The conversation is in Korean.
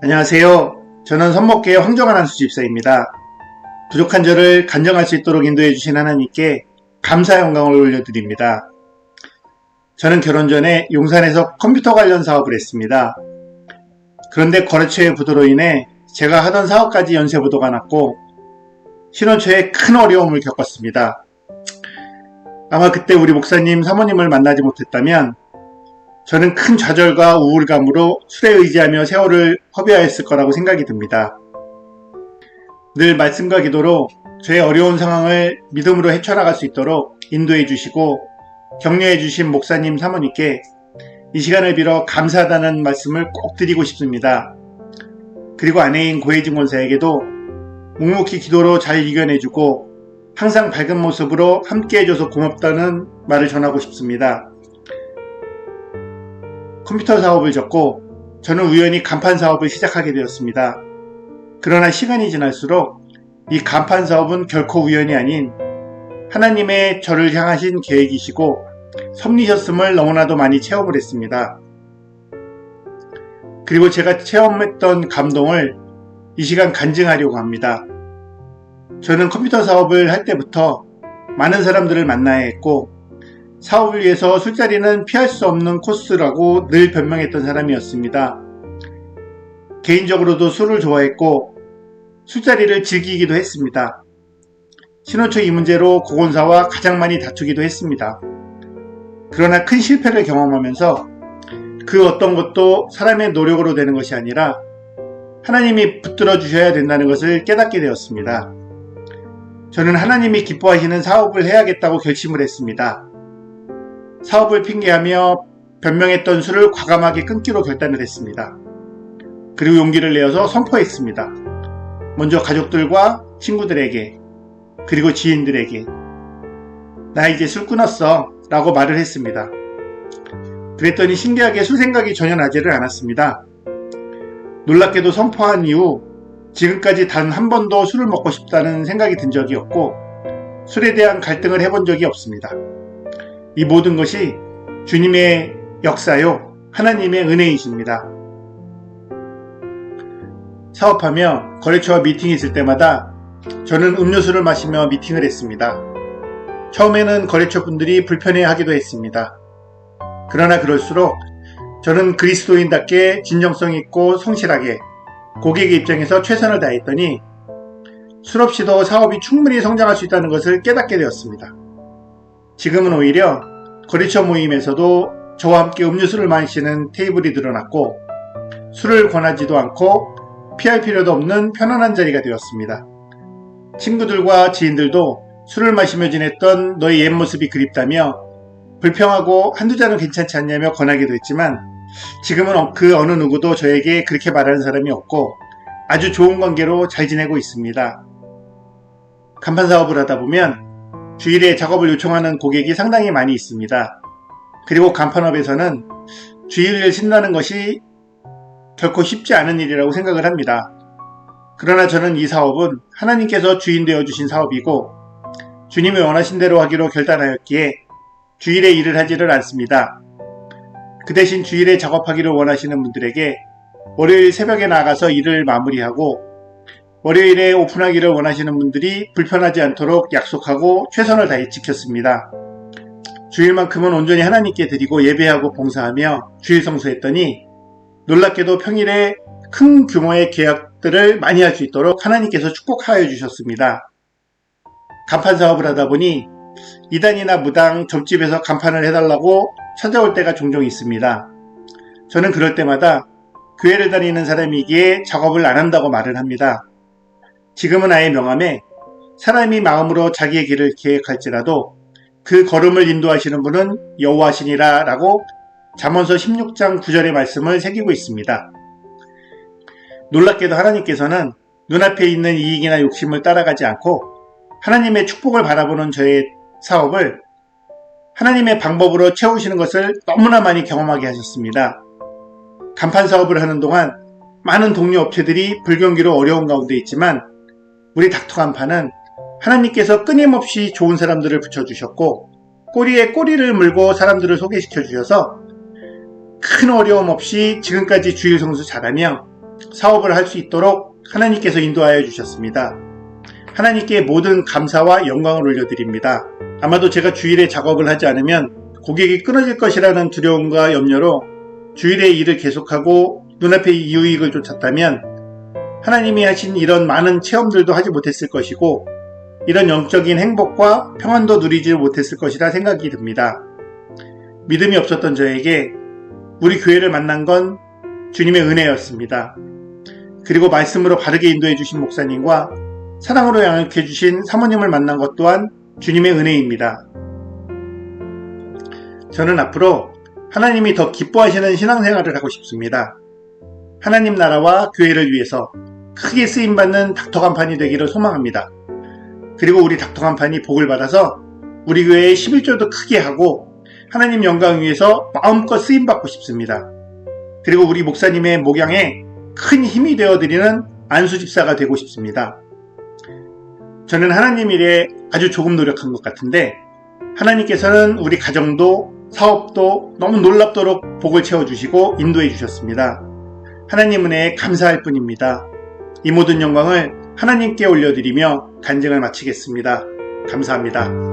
안녕하세요. 저는 선목교회 황정환 안수집사입니다. 부족한 저를 간정할 수 있도록 인도해 주신 하나님께 감사 영광을 올려드립니다. 저는 결혼 전에 용산에서 컴퓨터 관련 사업을 했습니다. 그런데 거래처의 부도로 인해 제가 하던 사업까지 연쇄부도가 났고 신혼 초에 큰 어려움을 겪었습니다. 아마 그때 우리 목사님, 사모님을 만나지 못했다면 저는 큰 좌절과 우울감으로 술에 의지하며 세월을 허비하였을 거라고 생각이 듭니다. 늘 말씀과 기도로 저의 어려운 상황을 믿음으로 헤쳐나갈 수 있도록 인도해 주시고 격려해 주신 목사님, 사모님께 이 시간을 빌어 감사하다는 말씀을 꼭 드리고 싶습니다. 그리고 아내인 고혜진 권사에게도 묵묵히 기도로 잘 이겨내주고 항상 밝은 모습으로 함께해줘서 고맙다는 말을 전하고 싶습니다. 컴퓨터 사업을 접고 저는 우연히 간판 사업을 시작하게 되었습니다. 그러나 시간이 지날수록 이 간판 사업은 결코 우연이 아닌 하나님의 저를 향하신 계획이시고 섭리셨음을 너무나도 많이 체험을 했습니다. 그리고 제가 체험했던 감동을 이 시간 간증하려고 합니다. 저는 컴퓨터 사업을 할 때부터 많은 사람들을 만나야 했고 사업을 위해서 술자리는 피할 수 없는 코스라고 늘 변명했던 사람이었습니다. 개인적으로도 술을 좋아했고 술자리를 즐기기도 했습니다. 신혼 초 이 문제로 고건사와 가장 많이 다투기도 했습니다. 그러나 큰 실패를 경험하면서 그 어떤 것도 사람의 노력으로 되는 것이 아니라 하나님이 붙들어 주셔야 된다는 것을 깨닫게 되었습니다. 저는 하나님이 기뻐하시는 사업을 해야겠다고 결심을 했습니다. 사업을 핑계하며 변명했던 술을 과감하게 끊기로 결단을 했습니다. 그리고 용기를 내어서 선포했습니다. 먼저 가족들과 친구들에게 그리고 지인들에게 나 이제 술 끊었어 라고 말을 했습니다. 그랬더니 신기하게 술 생각이 전혀 나지를 않았습니다. 놀랍게도 선포한 이후 지금까지 단 한 번도 술을 먹고 싶다는 생각이 든 적이 없고 술에 대한 갈등을 해본 적이 없습니다. 이 모든 것이 주님의 역사요, 하나님의 은혜이십니다. 사업하며 거래처와 미팅이 있을 때마다 저는 음료수를 마시며 미팅을 했습니다. 처음에는 거래처 분들이 불편해하기도 했습니다. 그러나 그럴수록 저는 그리스도인답게 진정성 있고 성실하게 고객의 입장에서 최선을 다했더니 술 없이도 사업이 충분히 성장할 수 있다는 것을 깨닫게 되었습니다. 지금은 오히려 거래처 모임에서도 저와 함께 음료수를 마시는 테이블이 늘어났고 술을 권하지도 않고 피할 필요도 없는 편안한 자리가 되었습니다. 친구들과 지인들도 술을 마시며 지냈던 너의 옛 모습이 그립다며 불평하고 한두 잔은 괜찮지 않냐며 권하기도 했지만 지금은 그 어느 누구도 저에게 그렇게 말하는 사람이 없고 아주 좋은 관계로 잘 지내고 있습니다. 간판 사업을 하다 보면 주일에 작업을 요청하는 고객이 상당히 많이 있습니다. 그리고 간판업에서는 주일을 쉰다는 것이 결코 쉽지 않은 일이라고 생각을 합니다. 그러나 저는 이 사업은 하나님께서 주인 되어주신 사업이고 주님이 원하신 대로 하기로 결단하였기에 주일에 일을 하지를 않습니다. 그 대신 주일에 작업하기를 원하시는 분들에게 월요일 새벽에 나가서 일을 마무리하고 월요일에 오픈하기를 원하시는 분들이 불편하지 않도록 약속하고 최선을 다해 지켰습니다. 주일만큼은 온전히 하나님께 드리고 예배하고 봉사하며 주일 성수했더니 놀랍게도 평일에 큰 규모의 계약들을 많이 할 수 있도록 하나님께서 축복하여 주셨습니다. 간판 사업을 하다 보니 이단이나 무당 점집에서 간판을 해달라고 찾아올 때가 종종 있습니다. 저는 그럴 때마다 교회를 다니는 사람이기에 작업을 안 한다고 말을 합니다. 지금은 아예 명함에 사람이 마음으로 자기의 길을 계획할지라도 그 걸음을 인도하시는 분은 여호와시니라 라고 잠언서 16장 9절의 말씀을 새기고 있습니다. 놀랍게도 하나님께서는 눈앞에 있는 이익이나 욕심을 따라가지 않고 하나님의 축복을 바라보는 저의 사업을 하나님의 방법으로 채우시는 것을 너무나 많이 경험하게 하셨습니다. 간판 사업을 하는 동안 많은 동료 업체들이 불경기로 어려운 가운데 있지만 우리 닥터간판은 하나님께서 끊임없이 좋은 사람들을 붙여주셨고 꼬리에 꼬리를 물고 사람들을 소개시켜 주셔서 큰 어려움 없이 지금까지 주일 성수 잘하며 사업을 할 수 있도록 하나님께서 인도하여 주셨습니다. 하나님께 모든 감사와 영광을 올려드립니다. 아마도 제가 주일에 작업을 하지 않으면 고객이 끊어질 것이라는 두려움과 염려로 주일에 일을 계속하고 눈앞의 유익을 쫓았다면 하나님이 하신 이런 많은 체험들도 하지 못했을 것이고 이런 영적인 행복과 평안도 누리지 못했을 것이라 생각이 듭니다. 믿음이 없었던 저에게 우리 교회를 만난 건 주님의 은혜였습니다. 그리고 말씀으로 바르게 인도해 주신 목사님과 사랑으로 양육해 주신 사모님을 만난 것 또한 주님의 은혜입니다. 저는 앞으로 하나님이 더 기뻐하시는 신앙생활을 하고 싶습니다. 하나님 나라와 교회를 위해서 크게 쓰임받는 닥터 간판이 되기를 소망합니다. 그리고 우리 닥터 간판이 복을 받아서 우리 교회의 11조도 크게 하고 하나님 영광 위해서 마음껏 쓰임받고 싶습니다. 그리고 우리 목사님의 목양에 큰 힘이 되어드리는 안수집사가 되고 싶습니다. 저는 하나님 일에 아주 조금 노력한 것 같은데 하나님께서는 우리 가정도 사업도 너무 놀랍도록 복을 채워주시고 인도해 주셨습니다. 하나님 은혜에 감사할 뿐입니다. 이 모든 영광을 하나님께 올려드리며 간증을 마치겠습니다. 감사합니다.